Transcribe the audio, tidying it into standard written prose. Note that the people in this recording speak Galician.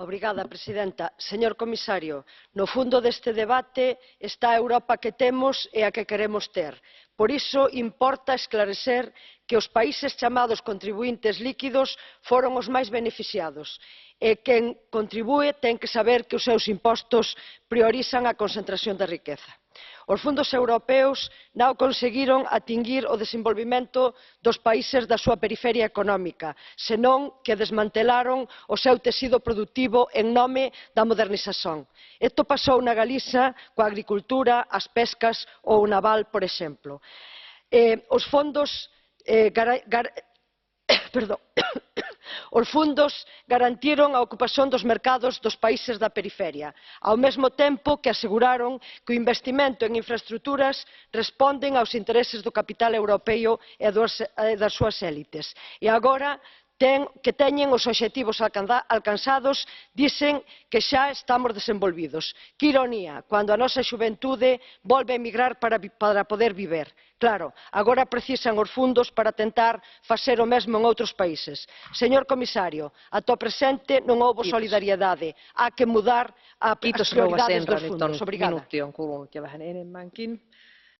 Obrigada, presidenta. Señor comisario, no fundo deste debate está a Europa que temos e a que queremos ter. Por iso importa esclarecer que os países chamados contribuíntes líquidos foron os máis beneficiados e quen contribúe ten que saber que os seus impostos priorizan a concentración da riqueza. Os fondos europeos non conseguiron atinguir o desenvolvemento dos países da súa periferia económica, senón que desmantelaron o seu tecido produtivo en nome da modernización. Isto pasou na Galiza coa agricultura, as pescas ou o naval, por exemplo. Os fondos garantiron a ocupación dos mercados dos países da periferia, ao mesmo tempo que aseguraron que o investimento en infraestruturas responden aos intereses do capital europeo e das súas élites. E agora que teñen os obxectivos alcanzados, dicen que xa estamos desenvolvidos. Que ironía, cando a nosa xuventude volve a emigrar para poder viver. Claro, agora precisan os fundos para tentar facer o mesmo en outros países. Señor comisario, ata o presente non houbo solidariedade. Há que mudar as prioridades dos fundos. Obrigada. Minuutti on kulunut ja vähän enemmänkin.